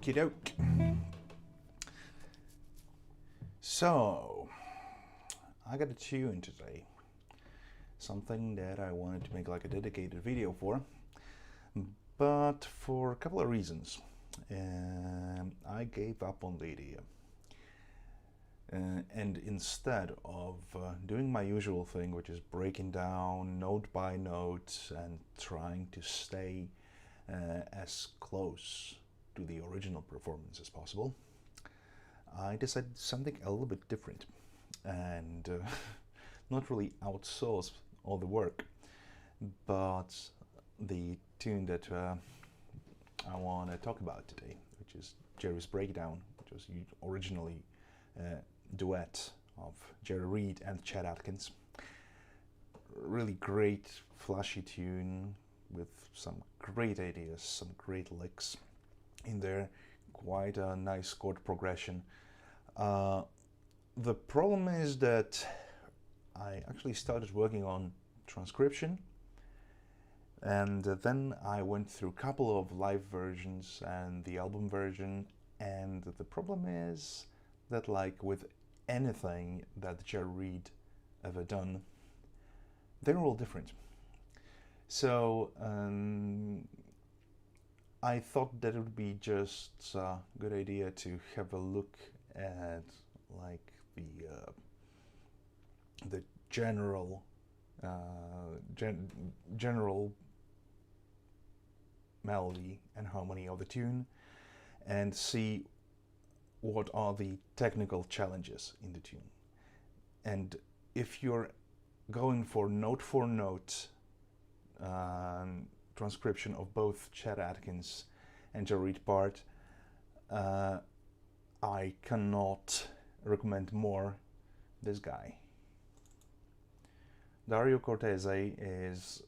Okie doke. So, I got a tune today. Something that I wanted to make like a dedicated video for, but for a couple of reasons. I gave up on the idea. And instead of doing my usual thing, which is breaking down note by note and trying to stay as close to the original performance as possible, I decided something a little bit different and not really outsource all the work, but the tune that I want to talk about today, which is Jerry's Breakdown, which was originally duet of Jerry Reed and Chet Atkins. Really great, flashy tune with some great ideas, some great licks in there, quite a nice chord progression. The problem is that I actually started working on transcription, and then I went through a couple of live versions and the album version, and the problem is that, like with anything that Jerry Reed ever done, they're all different. So I thought that it would be just a good idea to have a look at like the general general melody and harmony of the tune, and see what are the technical challenges in the tune. And if you're going for note transcription of both Chet Atkins and Jerry Reed part, I cannot recommend more this guy. Dario Cortese is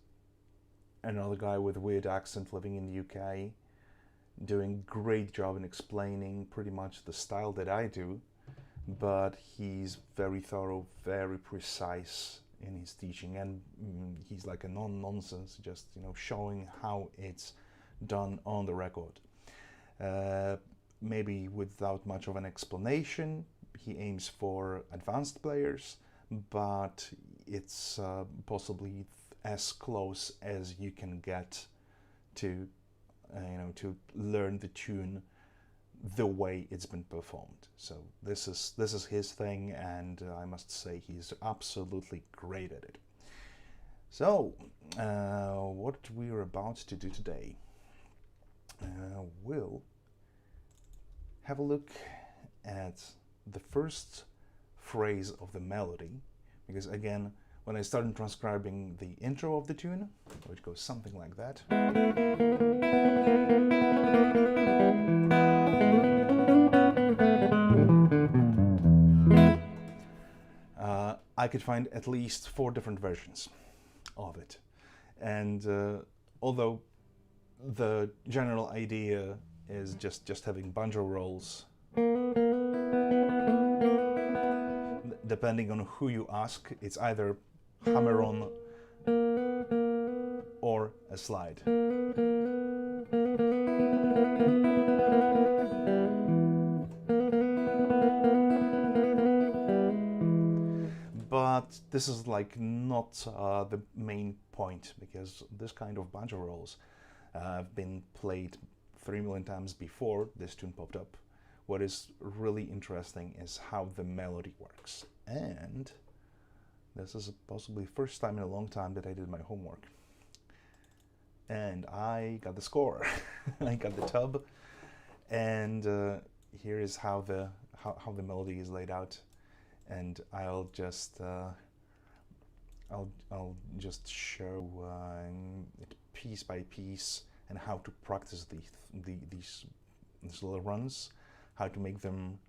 another guy with a weird accent living in the UK, doing great job in explaining pretty much the style that I do, but he's very thorough, very precise in his teaching, and he's like a non-nonsense, just showing how it's done on the record. Maybe without much of an explanation. He aims for advanced players, but it's possibly as close as you can get to to learn the tune the way it's been performed. So this is his thing, and I must say he's absolutely great at it. So what we're about to do today, we'll have a look at the first phrase of the melody, because again, when I started transcribing the intro of the tune, which goes something like that, I could find at least 4 different versions of it. And although the general idea is just having banjo rolls, depending on who you ask, it's either hammer-on or a slide. But this is like not the main point, because this kind of banjo rolls have been played 3 million times before this tune popped up. What is really interesting is how the melody works. And this is possibly the first time in a long time that I did my homework. And I got the score. I got the tab. And here is how the melody is laid out. And I'll just show it piece by piece, and how to practice these little runs, how to make them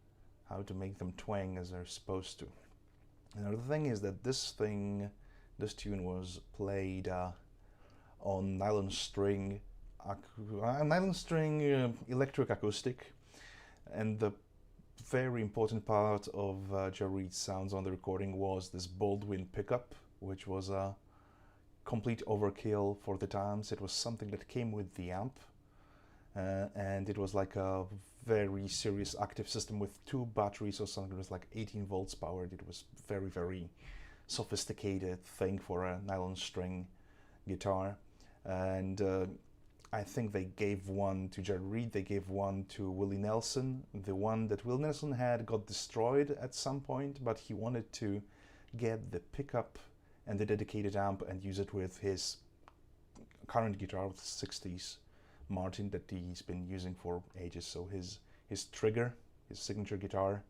twang as they're supposed to. Now the thing is that this tune was played on nylon string electric acoustic, and the very important part of Joe Reed's sounds on the recording was this Baldwin pickup, which was a complete overkill for the times. It was something that came with the amp, and it was like a very serious active system with 2 batteries or something. It was like 18 volts powered. It was very, very sophisticated thing for a nylon string guitar. And I think they gave one to Jerry Reed, they gave one to Willie Nelson. The one that Willie Nelson had got destroyed at some point, but he wanted to get the pickup and the dedicated amp and use it with his current guitar, with the 60s Martin that he's been using for ages. So his trigger, his signature guitar,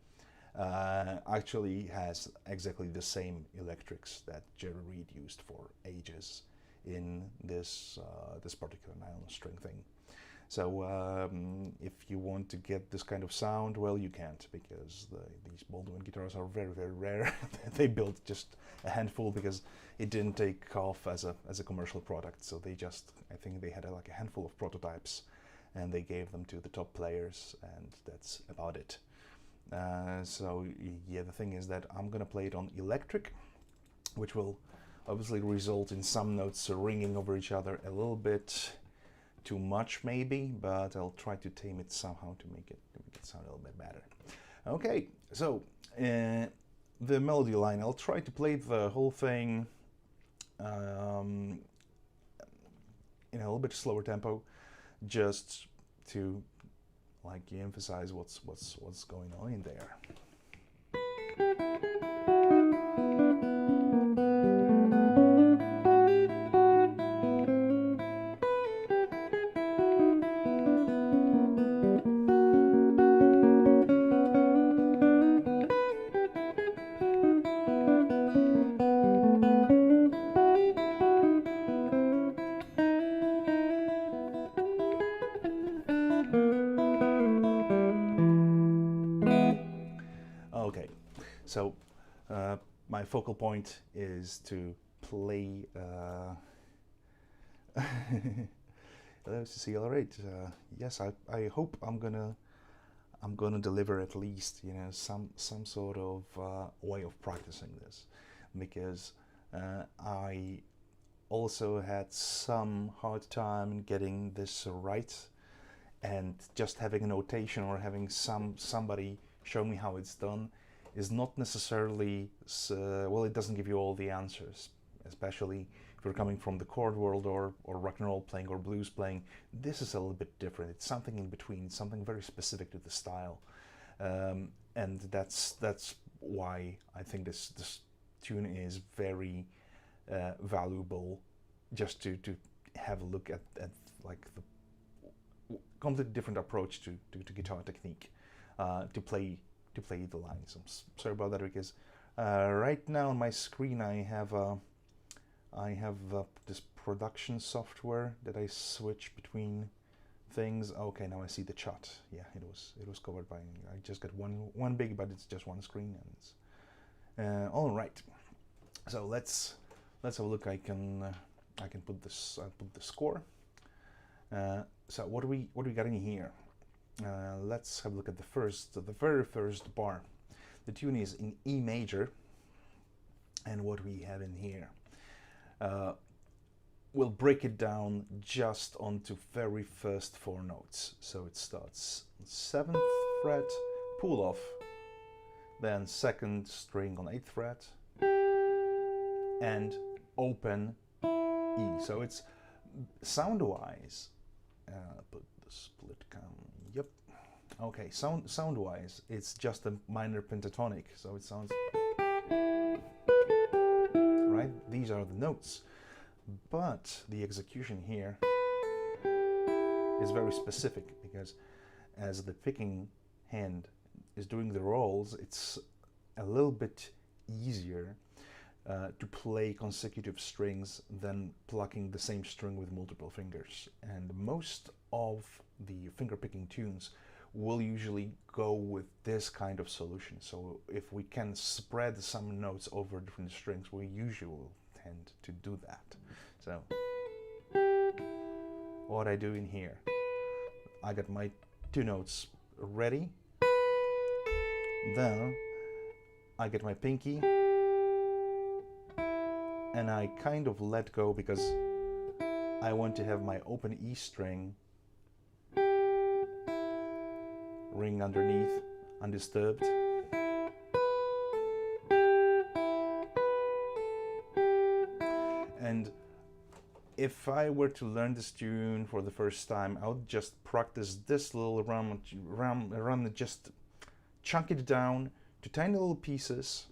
actually has exactly the same electrics that Jerry Reed used for ages in this particular nylon string thing. So if you want to get this kind of sound, well, you can't, because these Baldwin guitars are very, very rare. They built just a handful because it didn't take off as a commercial product. So they just, I think they had like a handful of prototypes, and they gave them to the top players, and that's about it. So yeah, the thing is that I'm gonna play it on electric, which will obviously result in some notes ringing over each other a little bit too much maybe, but I'll try to tame it somehow to make it sound a little bit better. Okay, so the melody line, I'll try to play the whole thing in a little bit slower tempo, just to like emphasize what's going on in there. Okay, so my focal point is to play. Hello, Cecile. All right. Yes, I hope I'm gonna deliver at least, you know, some sort of way of practicing this, because I also had some hard time getting this right, and just having a notation or having somebody show me how it's done is not necessarily well, it doesn't give you all the answers, especially if you're coming from the chord world or rock and roll playing or blues playing. This is a little bit different. It's something in between, something very specific to the style, and that's why I think this tune is very valuable, just to have a look at like the completely different approach to guitar technique, to play the lines. I'm sorry about that, because right now on my screen I have this production software that I switch between things. Okay, now I see the chart. Yeah, it was covered by, I just got one big, but it's just one screen, and it's all right. So let's have a look. I can put this. I'll put the score. So what do we got in here? Let's have a look at the very first bar. The tune is in E major, and what we have in here. We'll break it down just onto very first 4 notes. So it starts 7th fret, pull off, then 2nd string on 8th fret, and open E. So it's sound-wise. Put the split cam. Yep. Okay. Sound-wise, it's just a minor pentatonic. So it sounds right. These are the notes. But the execution here is very specific, because as the picking hand is doing the rolls, it's a little bit easier to play consecutive strings than plucking the same string with multiple fingers. And most of the finger picking tunes will usually go with this kind of solution. So if we can spread some notes over different strings, we usually tend to do that. So what I do in here, I got my 2 notes ready, then I get my pinky and I kind of let go, because I want to have my open E string ring underneath undisturbed. And if I were to learn this tune for the first time, I would just practice this little run, just chunk it down to tiny little pieces.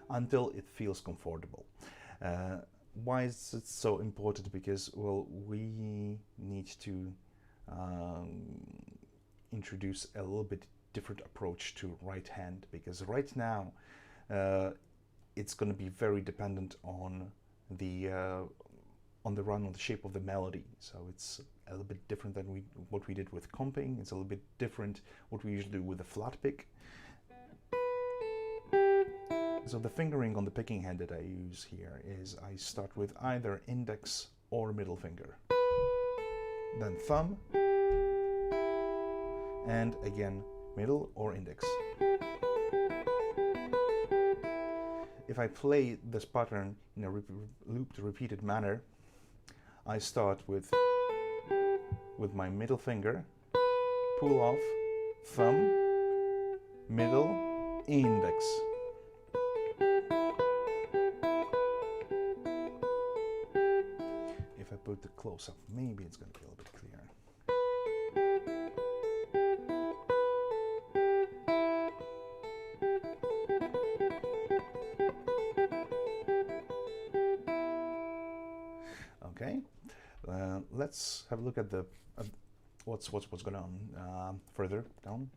Until it feels comfortable. Why is it so important? Because, well, we need to introduce a little bit different approach to right hand, because right now it's going to be very dependent on the run, on the shape of the melody. So it's a little bit different than what we did with comping. It's a little bit different what we usually do with the flat pick. So the fingering on the picking hand that I use here is I start with either index or middle finger, then thumb, and again middle or index. If I play this pattern in a looped, repeated manner, I start with my middle finger, pull off, thumb, middle, index. If I put the close up, maybe it's going to be a little bit clearer. Okay, let's have a look at the what's going on further down.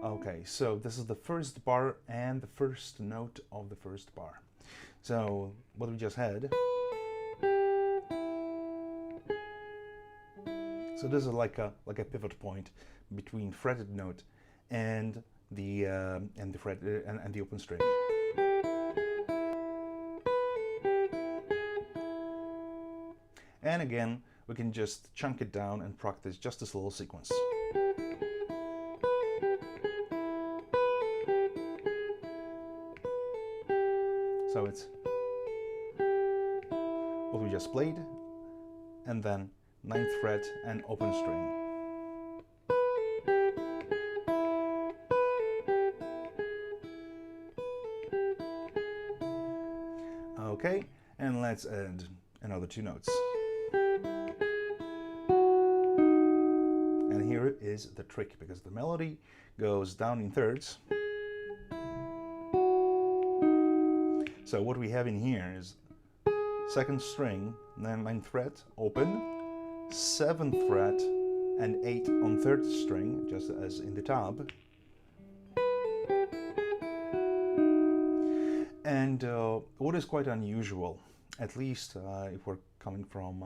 Okay, so this is the first bar and the first note of the first bar. So what we just had. So this is like a pivot point between fretted note and the fret and the open string. And again, we can just chunk it down and practice just this little sequence. So it's what we just played, and then 9th fret and open string. Okay, and let's add another 2 notes. And here is the trick, because the melody goes down in thirds. So what we have in here is 2nd string, then 9th fret, open, 7th fret, and 8 on 3rd string, just as in the tab, And what is quite unusual, at least if we're coming from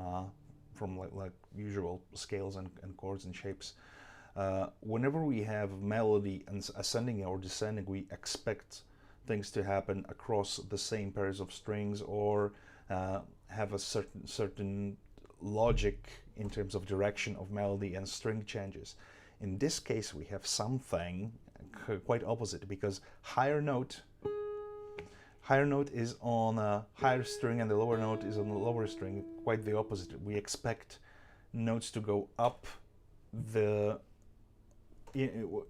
like usual scales and chords and shapes, whenever we have melody and ascending or descending, we expect things to happen across the same pairs of strings, or have a certain logic in terms of direction of melody and string changes. In this case, we have something quite opposite, because higher note is on a higher string and the lower note is on the lower string. Quite the opposite. We expect notes to go up,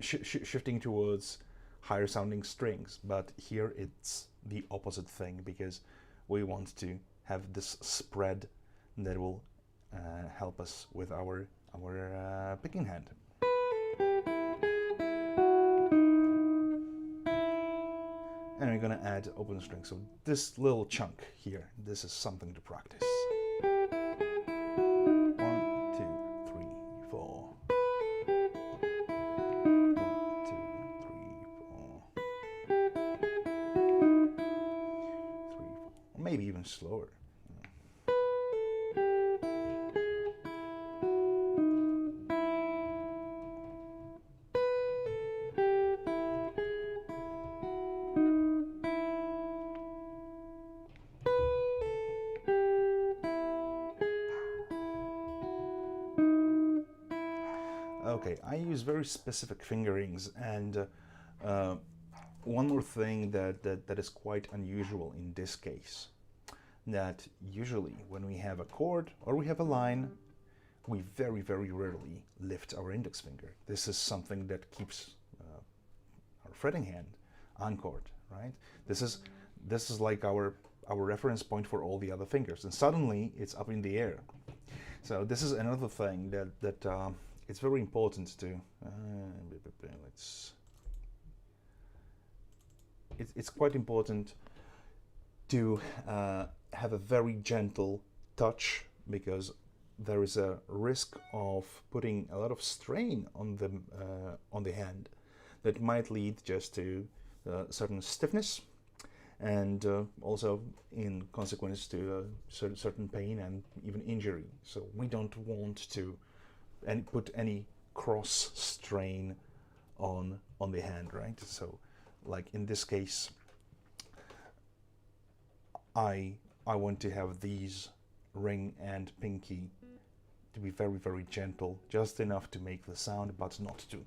shifting towards higher sounding strings, but here it's the opposite thing, because we want to have this spread that will help us with our picking hand. And we're gonna add open string. So this little chunk here, this is something to practice. 1, 2, 3, 4. 1, 2, 3, 4. 3, 4. Or maybe even slower. Okay, I use very specific fingerings, and one more thing that is quite unusual in this case, that usually when we have a chord or we have a line, we very, very rarely lift our index finger. This is something that keeps our fretting hand on chord, right? This is like our reference point for all the other fingers, and suddenly it's up in the air. So this is another thing that it's very important to it's quite important to have a very gentle touch, because there is a risk of putting a lot of strain on the hand that might lead just to certain stiffness, and also in consequence to certain pain and even injury. So we don't want to put any cross strain on the hand, right? So like in this case, I want to have these ring and pinky to be very, very gentle, just enough to make the sound, but not to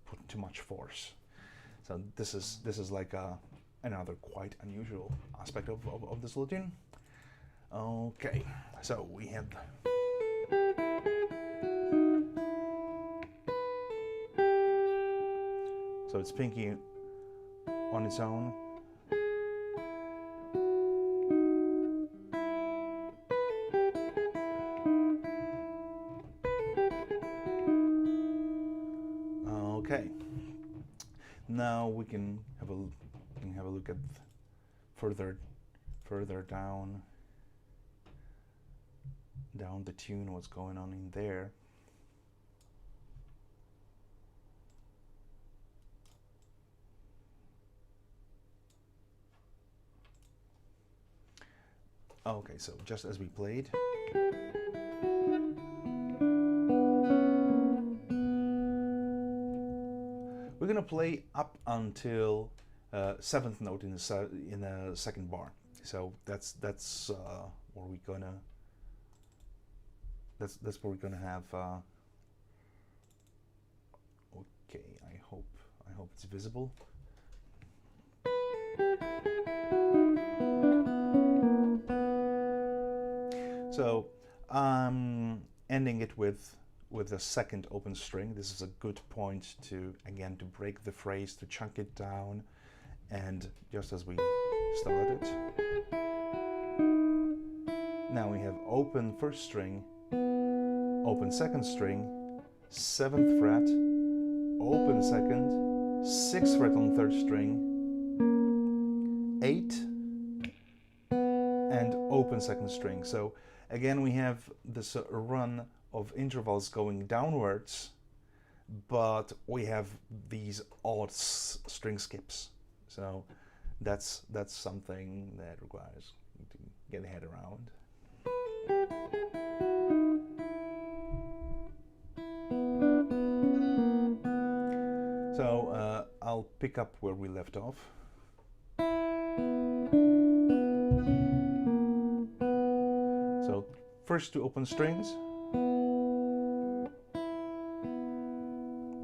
put too much force. So this is like another quite unusual aspect of this little tune. Okay, so we have so it's pinky on its own. Okay. Now we can have a look at further down the tune, what's going on in there. Okay, so just as we played, we're gonna play up until 7th note in the second bar. So that's where we're gonna that's where we're gonna have. Okay, I hope it's visible. So ending it with a second open string. This is a good point to break the phrase, to chunk it down, and just as we started. Now we have open first string, open second string, 7th fret, open second, 6th fret on third string, 8, and open second string. So again, we have this run of intervals going downwards, but we have these odd string skips. So that's something that requires you to get a head around. So I'll pick up where we left off. So first 2 open strings,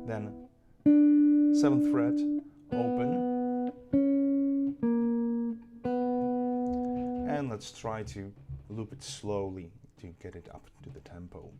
then 7th fret open, and let's try to loop it slowly to get it up to the tempo.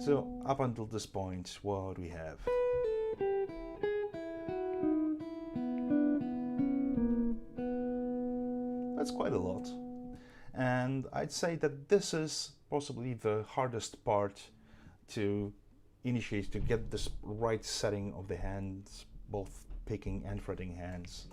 So up until this point, what do we have? That's quite a lot. And I'd say that this is possibly the hardest part to initiate, to get this right setting of the hands, both picking and fretting hands.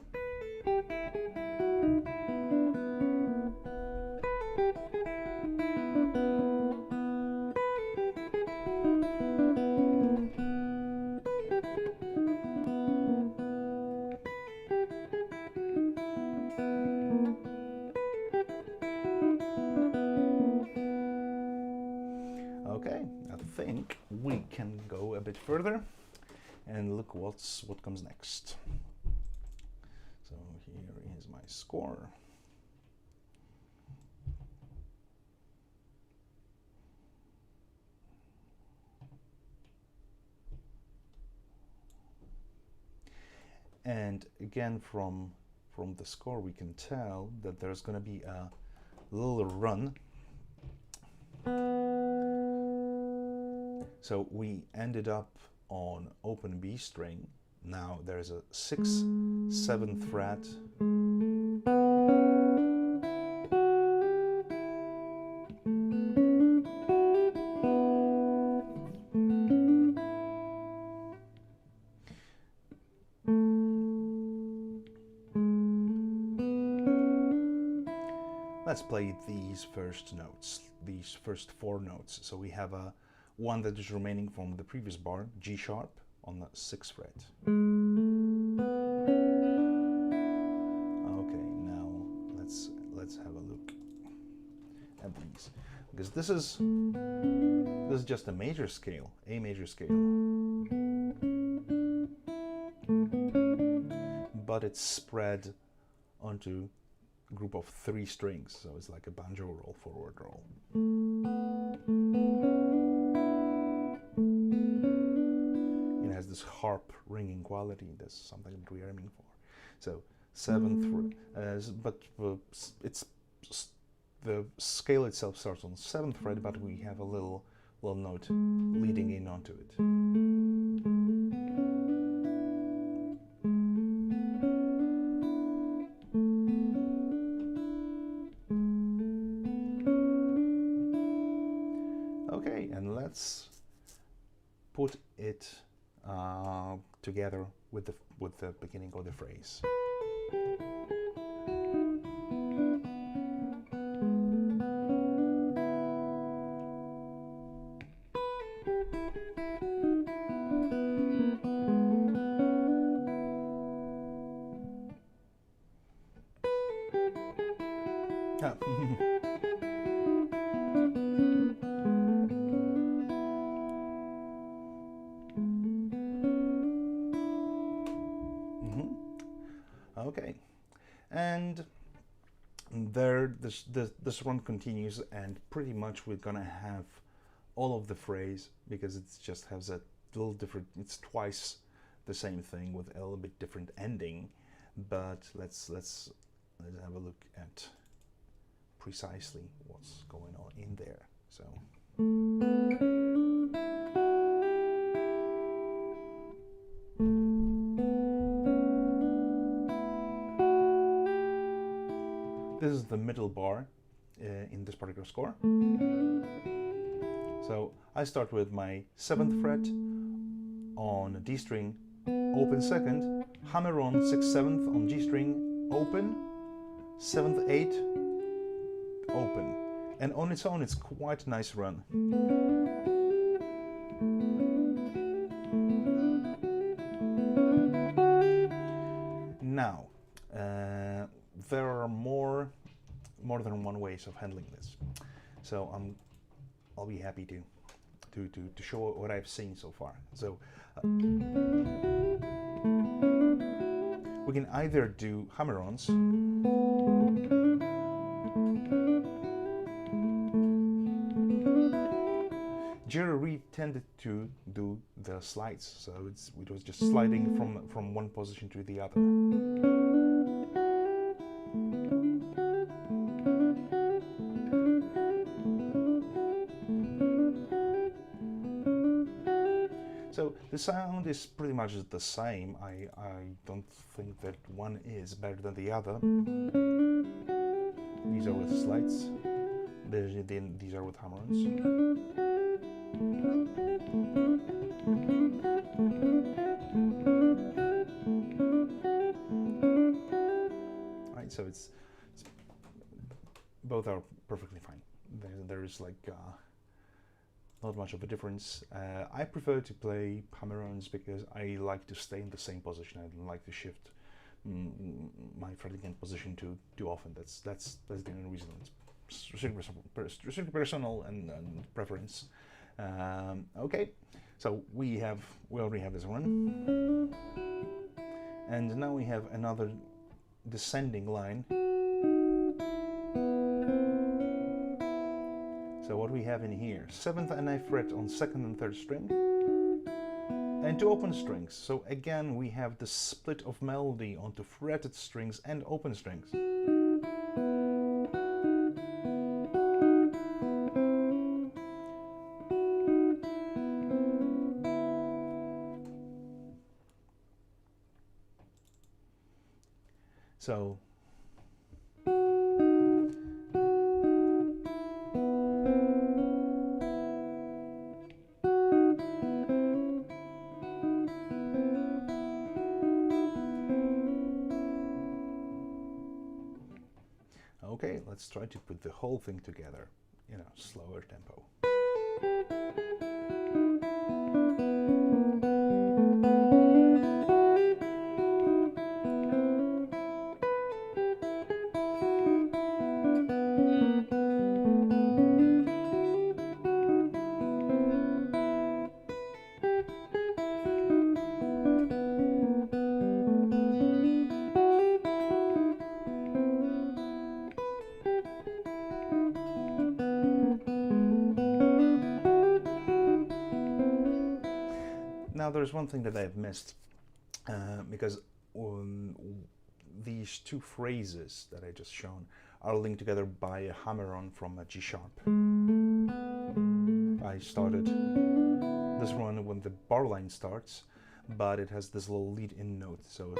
Okay, I think we can go a bit further and look what comes next. So here is my score. And again, from the score we can tell that there's going to be a little run. So we ended up on open B string. Now there's a 6th, 7th fret, let's play these first notes, these first 4 notes. So we have a one that is remaining from the previous bar, G sharp, on the 6th fret. Okay, now let's have a look at these, because this is just a major scale, A major scale, but it's spread onto a group of 3 strings, so it's like a banjo roll, forward roll. It has this harp ringing quality. That's something that we're aiming for. So 7th, but it's the scale itself starts on 7th fret, but we have a little note leading in onto it. Okay, and let's put it together with the beginning of the phrase. Okay, and there this run continues, and pretty much we're gonna have all of the phrase, because it just has a little different, it's twice the same thing with a little bit different ending. But let's have a look at precisely what's going on in there. So this is the middle bar in this particular score. So I start with my 7th fret on D string, open second, hammer on 6th, 7th on G string, open, 7th, 8th, open. And on its own, it's quite a nice run. Now, there are more than one ways of handling this. So I'll be happy to show what I've seen so far. So we can either do hammer-ons, Jerry Reed tended to do the slides, so it was just sliding from one position to the other. So the sound is pretty much the same. I don't think that one is better than the other. These are with slides. These are with hammer-ons. Right, so it's both are perfectly fine. There is like not much of a difference. I prefer to play hammer-ons because I like to stay in the same position. I don't like to shift my fretting end position too often. That's the only reason. It's strictly personal and preference. Okay, so we already have this one, and now we have another descending line. So what we have in here, 7th and 9th fret on 2nd and 3rd string, and 2 open strings. So again, we have the split of melody onto fretted strings and open strings. So okay, let's try to put the whole thing together in a slower tempo. Now there's one thing that I've missed, because these two phrases that I just shown are linked together by a hammer-on from a G sharp. I started this one when the bar line starts, but it has this little lead-in note, so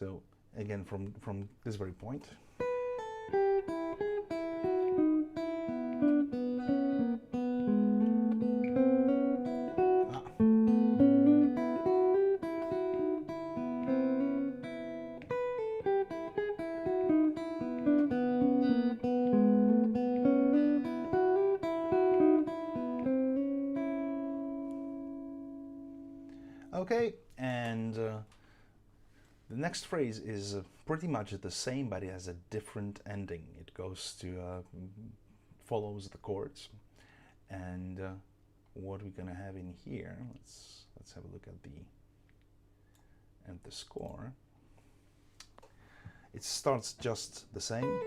so again from this very point. Okay, and the next phrase is pretty much the same, but it has a different ending. It goes to follows the chords, and what we're gonna have in here. Let's have a look at the score. It starts just the same.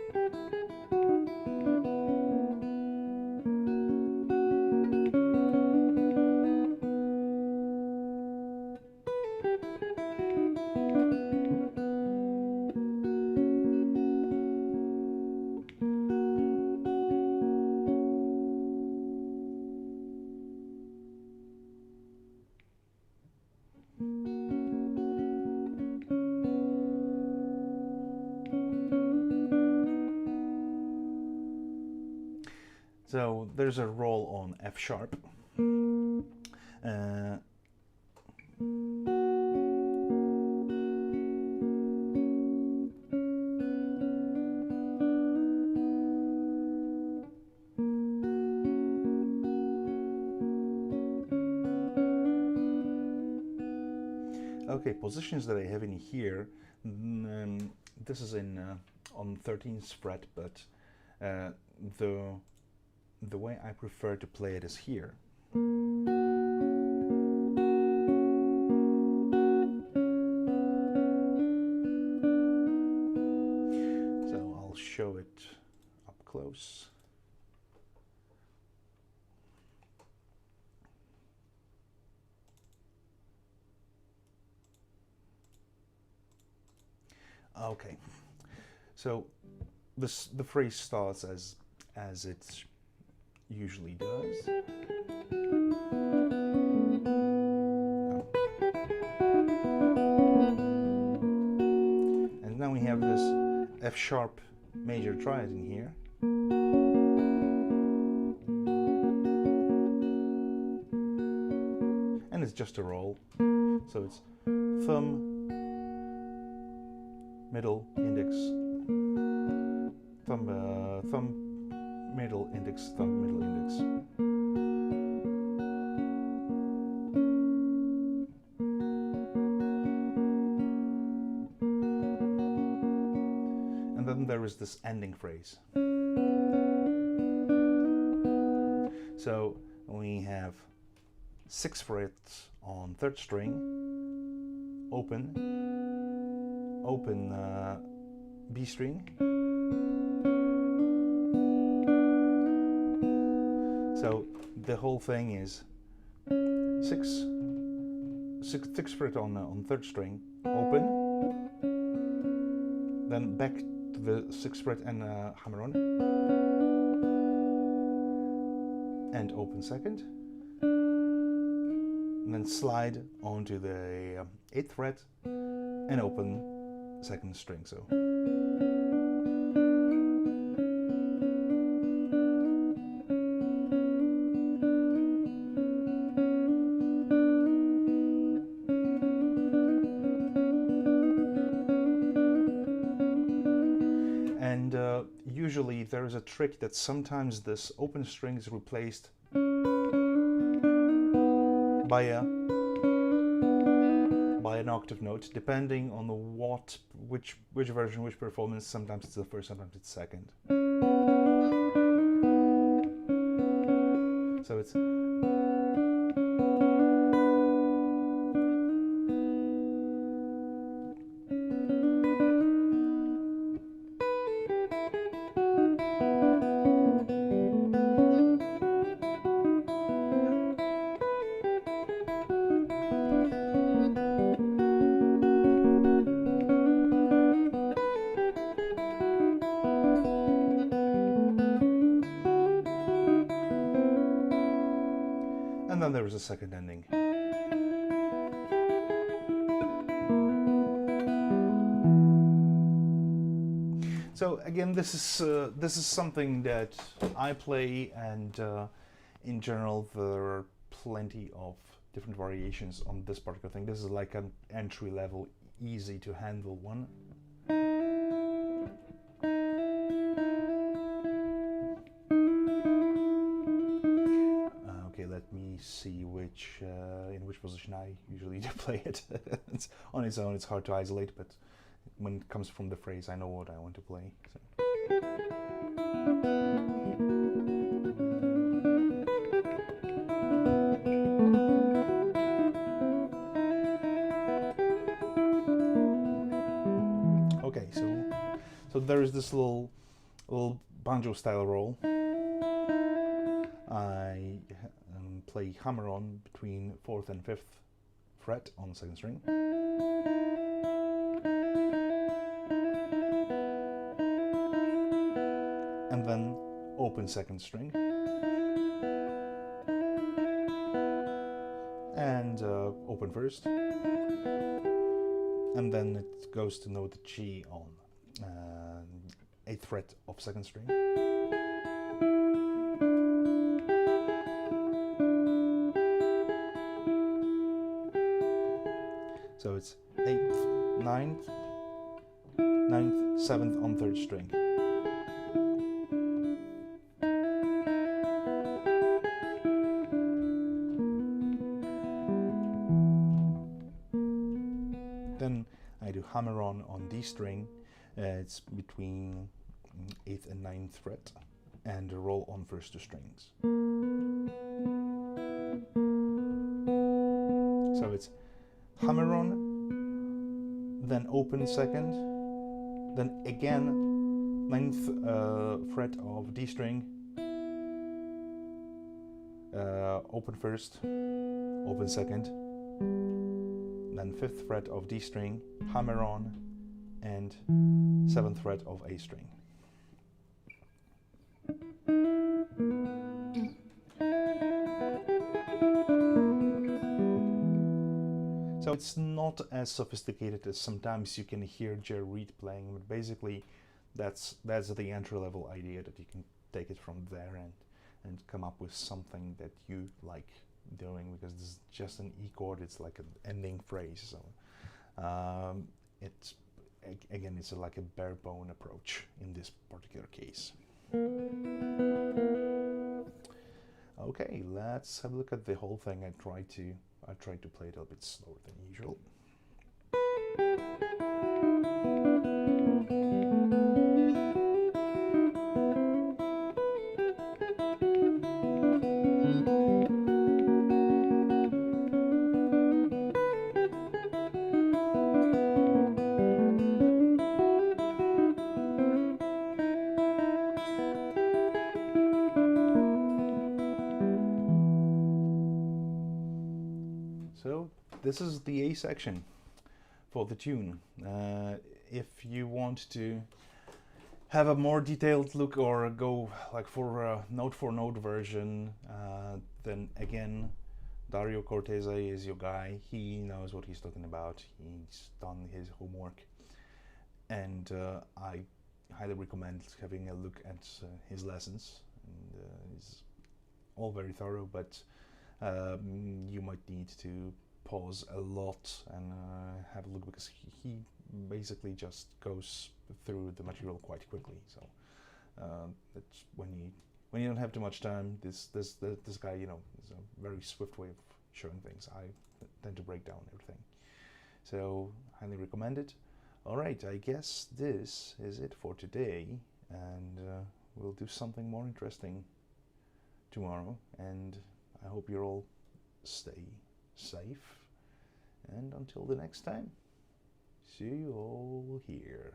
So there's a roll on F sharp. Okay, positions that I have in here. This is in on 13th fret, but the way I prefer to play it is here. So I'll show it up close. Okay, so the phrase starts as it usually does. And now we have this F sharp major triad in here. And it's just a roll. So it's thumb, middle, index, thumb, middle, index, thumb, middle, index. And then there is this ending phrase. So we have 6 frets on 3rd string, open B string, so the whole thing is 6 fret on 3rd string, open, then back to the 6th fret and hammer on, and open 2nd, and then slide onto the 8th fret and open 2nd string. So and usually there is a trick that sometimes this open string is replaced by an octave note, depending on which version, which performance. Sometimes it's the first, sometimes it's second. So it's and then there is a second ending. So again, this is something that I play, and in general there are plenty of different variations on this particular thing. This is like an entry level, easy to handle one. Okay, let me see in which position I usually do play it. It's on its own, it's hard to isolate, but when it comes from the phrase, I know what I want to play. So. Okay, so there is this little banjo style roll. I play hammer on between 4th and 5th fret on the 2nd string. And then open 2nd string. And open 1st. And then it goes to note G on 8th fret of 2nd string. So it's 8th, 9th, 9th, 7th on 3rd string. Then I do hammer on D string. It's between 8th and 9th fret, and roll on first 2 strings. So it's hammer on, then open second, then again 9th fret of D string, open first, open second, then 5th fret of D string, hammer on, and 7th fret of A string. So it's not as sophisticated as sometimes you can hear Jerry Reed playing, but basically that's the entry level idea, that you can take it from there and come up with something that you like doing, because this is just an E chord, it's like an ending phrase. So it's again, it's like a bare bone approach in this particular case. Okay, let's have a look at the whole thing. I tried to play it a little bit slower than usual. So this is the A section for the tune. If you want to have a more detailed look or go like for a note version, then again, Dario Cortese is your guy. He knows what he's talking about. He's done his homework, and I highly recommend having a look at his lessons. And it's all very thorough, but you might need to pause a lot and have a look, because he basically just goes through the material quite quickly. So that's when you don't have too much time. This guy, you know, is a very swift way of showing things. I tend to break down everything, so highly recommend it. All right, I guess this is it for today, and we'll do something more interesting tomorrow, and I hope you're all stay safe, and until the next time, see you all here.